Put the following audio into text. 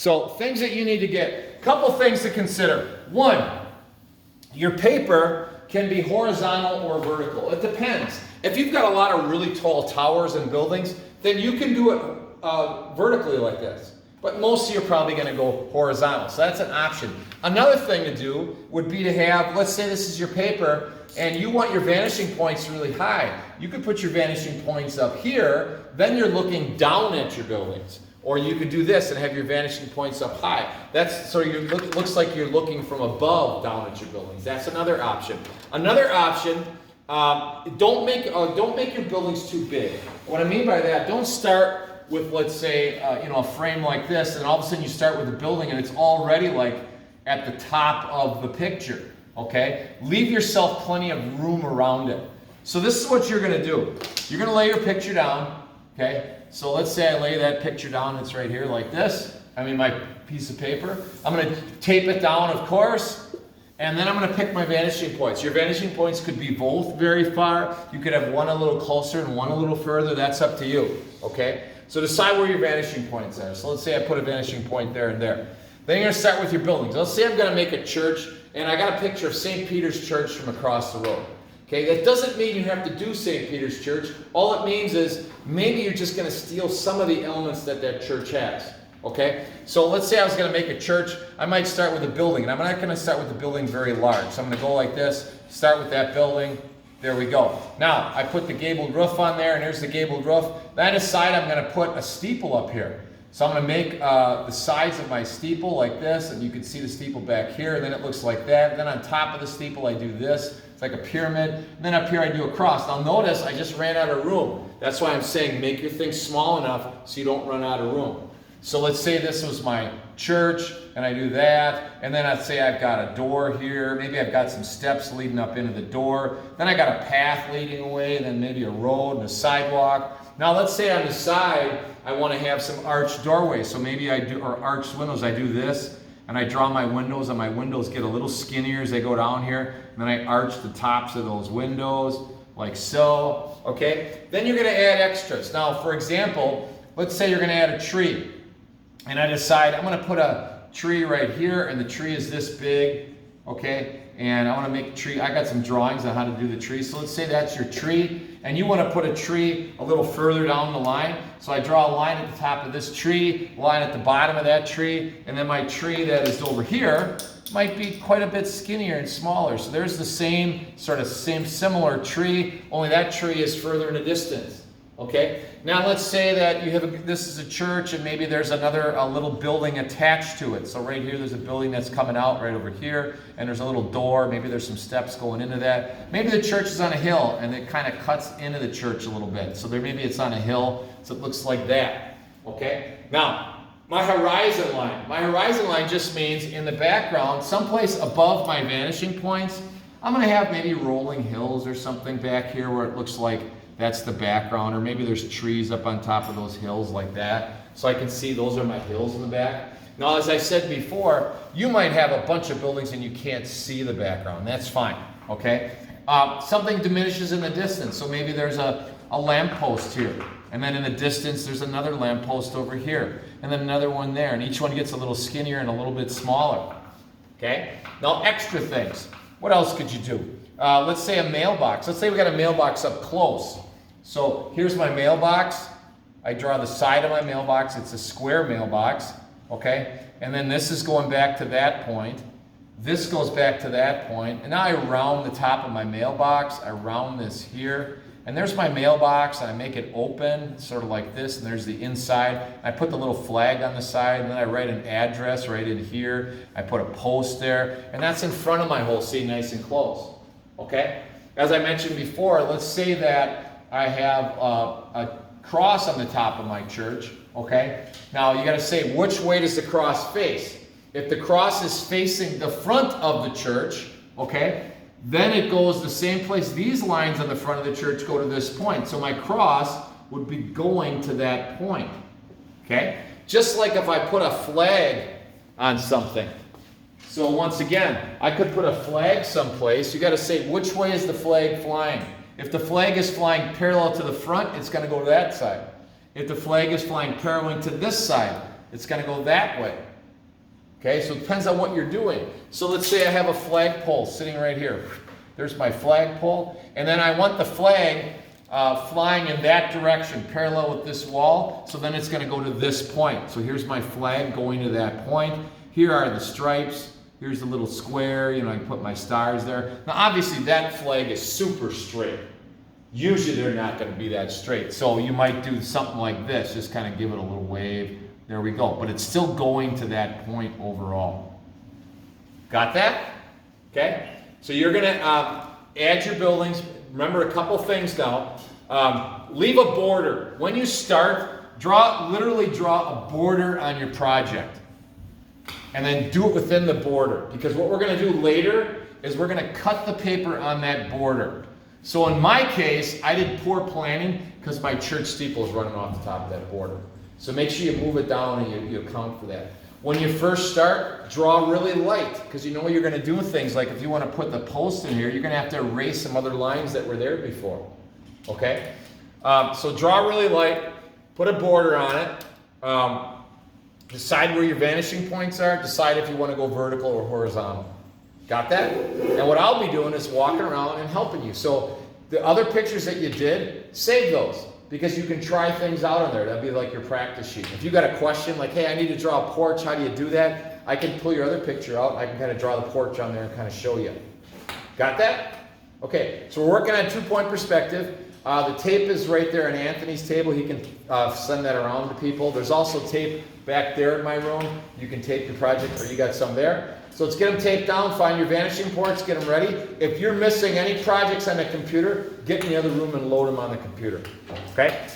So things that you need to get. Couple things to consider. One, your paper can be horizontal or vertical. It depends. If you've got a lot of really tall towers and buildings, then you can do it vertically like this. But most of you are probably going to go horizontal. So that's an option. Another thing to do would be to have, let's say this is your paper, and you want your vanishing points really high. You could put your vanishing points up here, then you're looking down at your buildings. Or you could do this and have your vanishing points up high. That's so you looks like you're looking from above down at your buildings. That's another option. Another option, don't make your buildings too big. What I mean by that, don't start with, let's say, a frame like this, and all of a sudden you start with a building and it's already like at the top of the picture. Okay, leave yourself plenty of room around it. So this is what you're going to do. You're going to lay your picture down. Okay. So let's say I lay that picture down, it's right here like this. I mean my piece of paper. I'm going to tape it down, of course, and then I'm going to pick my vanishing points. Your vanishing points could be both very far. You could have one a little closer and one a little further. That's up to you, okay? So decide where your vanishing points are. So let's say I put a vanishing point there and there. Then you're going to start with your buildings. Let's say I'm going to make a church, and I got a picture of St. Peter's Church from across the road. Okay, that doesn't mean you have to do St. Peter's Church. All it means is maybe you're just going to steal some of the elements that that church has. Okay, so let's say I was going to make a church. I might start with a building, and I'm not going to start with the building very large. So I'm going to go like this, start with that building. There we go. Now, I put the gabled roof on there, and here's the gabled roof. Then I decide I'm going to put a steeple up here. So I'm going to make the sides of my steeple like this, and you can see the steeple back here, and then it looks like that. Then on top of the steeple, I do this. It's like a pyramid. And then up here, I do a cross. Now notice, I just ran out of room. That's why I'm saying make your thing small enough so you don't run out of room. So let's say this was my church, and I do that. And then I'd say I've got a door here. Maybe I've got some steps leading up into the door. Then I got a path leading away, and then maybe a road and a sidewalk. Now let's say on the side, I want to have some arched doorways. So maybe I do, or arched windows, I do this. And I draw my windows, and my windows get a little skinnier as they go down here. And then I arch the tops of those windows, like so. Okay? Then you're going to add extras. Now, for example, let's say you're going to add a tree. And I decide I'm going to put a tree right here, and the tree is this big. Okay? And I want to make a tree. I got some drawings on how to do the tree. So let's say that's your tree. And you want to put a tree a little further down the line. So I draw a line at the top of this tree, a line at the bottom of that tree, and then my tree that is over here might be quite a bit skinnier and smaller. So there's the same similar tree, only that tree is further in the distance. Okay? Now let's say that you have this is a church, and maybe there's a little building attached to it. So right here there's a building that's coming out right over here, and there's a little door. Maybe there's some steps going into that. Maybe the church is on a hill, and it kind of cuts into the church a little bit. So maybe it's on a hill, so it looks like that. Okay? Now, my horizon line. My horizon line just means in the background, someplace above my vanishing points, I'm going to have maybe rolling hills or something back here where it looks like that's the background, or maybe there's trees up on top of those hills like that. So I can see those are my hills in the back. Now, as I said before, you might have a bunch of buildings and you can't see the background. That's fine, okay? Something diminishes in the distance. So maybe there's a lamppost here. And then in the distance, there's another lamppost over here. And then another one there. And each one gets a little skinnier and a little bit smaller. Okay? Now, extra things. What else could you do? Let's say a mailbox. Let's say we got a mailbox up close. So here's my mailbox. I draw the side of my mailbox. It's a square mailbox. Okay? And then this is going back to that point. This goes back to that point. And now I round the top of my mailbox. I round this here. And there's my mailbox, and I make it open, sort of like this, and there's the inside. I put the little flag on the side, and then I write an address right in here. I put a post there, and that's in front of my hole, see, nice and close. Okay? As I mentioned before, let's say that I have a cross on the top of my church. Okay? Now, you got to say, which way does the cross face? If the cross is facing the front of the church, okay, then it goes the same place. These lines on the front of the church go to this point. So my cross would be going to that point. Okay? Just like if I put a flag on something. So once again, I could put a flag someplace. You got to say, which way is the flag flying? If the flag is flying parallel to the front, it's going to go to that side. If the flag is flying parallel to this side, It's going to go that way. Okay, so it depends on what you're doing. So let's say I have a flagpole sitting right here. There's my flagpole, and then I want the flag flying in that direction, parallel with this wall, so then it's going to go to this point. So here's my flag going to that point. Here are the stripes. Here's the little square, you know, I put my stars there. Now obviously that flag is super straight. Usually they're not going to be that straight. So you might do something like this, just kind of give it a little wave. There we go. But it's still going to that point overall. Got that? Okay? So you're going to add your buildings. Remember a couple things now. Leave a border. When you start, literally draw a border on your project. And then do it within the border. Because what we're going to do later is we're going to cut the paper on that border. So in my case, I did poor planning because my church steeple is running off the top of that border. So make sure you move it down and you account for that. When you first start, draw really light because you know you're going to do things like if you want to put the post in here, you're going to have to erase some other lines that were there before. Okay? So draw really light, put a border on it, decide where your vanishing points are, decide if you want to go vertical or horizontal. Got that? And what I'll be doing is walking around and helping you. So the other pictures that you did, save those because you can try things out on there. That'll be like your practice sheet. If you got a question like, hey, I need to draw a porch, how do you do that? I can pull your other picture out. I can kind of draw the porch on there and kind of show you. Got that? Okay, so we're working on 2-point perspective. The tape is right there on Anthony's table. He can send that around to people. There's also tape back there in my room. You can tape your project, or you got some there. So let's get them taped down, find your vanishing points, get them ready. If you're missing any projects on the computer, get in the other room and load them on the computer. Okay?